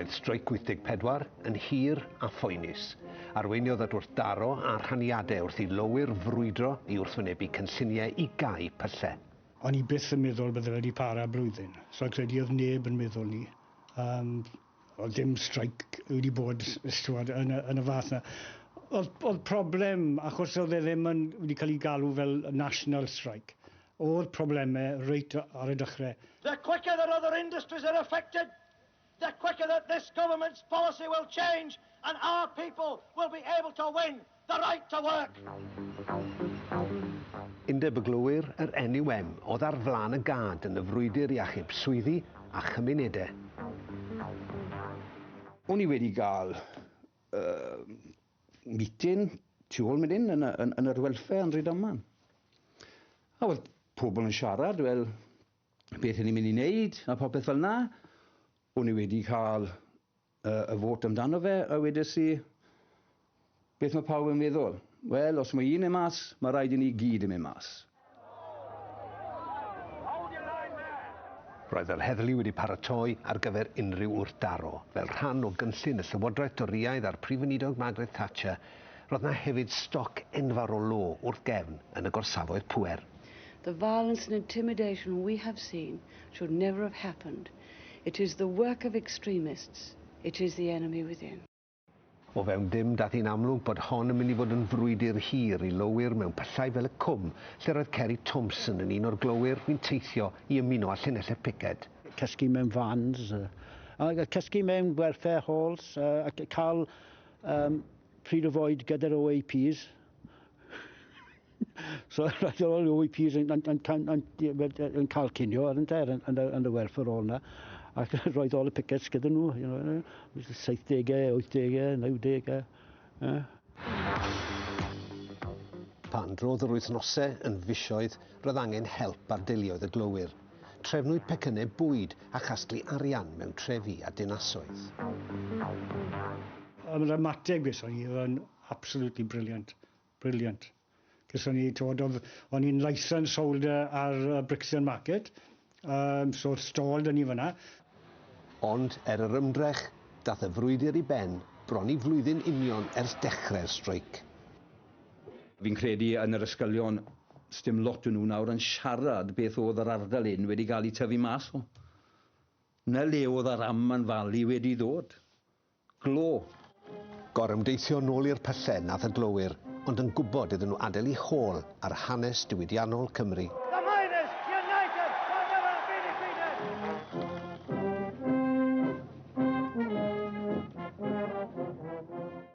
Roedd Streic 84 yn hir a phoenus. Arweiniodd at wrthdaro a rhaniadau wrth i lowyr frwydro i wrthwynebu cynlluniau i gau pyllau. O'n i byth yn meddwl bydde wedi para blwyddyn. So credu oedd neb yn meddwl ni. Oedd dim streic wedi bod yn y fath yna. Oedd problem, achos oedd e ddim wedi cael ei galw fel national strike. Oedd problemau reit ar y dechrau. The quicker that other industries are affected, the quicker that this government's policy will change and our people will be able to win the right to work. Undeb y Glowyr, yr NUM, oedd ar flaen y gad yn y frwydr i achub swyddi a chymunedau. O'n i wedi cael meeting tu ôl mynd yn yr welfare yn Rhydaman. A oedd pobl yn siarad, wel, beth ni'n mynd i wneud, a popeth fel yna. O'n i wedi cael y fot amdano fe, a wedes i, beth mae pawb yn meddwl? Wel, os mae un yn mas, mae rhaid i ni gyd yn mynd mas. Roedd yr heddlu wedi paratoi ar gyfer unrhyw wrthdaro. Fel rhan o gynllun y Llywodraeth Doriaidd a'r Prif Weinidog Margaret Thatcher, roedd yna hefyd stoc enfawr o lo wrth gefn yn y gorsafoedd pŵer. The violence and intimidation we have seen should never have happened. It is the work of extremists. It is the enemy within. O fewn dim dath hi'n amlwg bod hon yn mynd i fod yn frwydr hir i lowyr mewn pyllau fel y cwm, lle roedd Kerry Thompson yn un o'r glowyr fi'n teithio i ymuno â llinellau piced. Cysgu mewn vans, cysgu mewn welfare halls, cael pryd o fwyd gyda'r OAPs. So roedd o'r OAPs yn cael cinio yn y welfare hall yna. Ac roedd all y pickets gyda nhw, 70au, 80au, 90au. Pan drodd yr wythnosau yn fisioedd, roedd angen help ar deuluoedd y glowyr. Trefnwyd pecynnau bwyd a chasglu arian mewn trefi a dinasoedd. Yr ymateb gyson ni oedd absolutely brilliant. Brilliant. Gyson ni, o'n i'n licensed holder ar Brixton Market, so stall dyn ni fyna. Ond yr ymdrech, dath y frwydr i ben bron i flwyddyn union ers dechrau'r streic. Fi'n credu yn yr ysgolion, sdim lot o nhw nawr yn siarad beth oedd yr ardal hyn wedi cael ei tyfu mas o. Na le oedd yr Amman Valley wedi ddod. Glo. Gorymdeithio nôl i'r pyllau nath y glowyr, ond yn gwybod iddyn nhw adael i hôl ar hanes diwydiannol Cymru.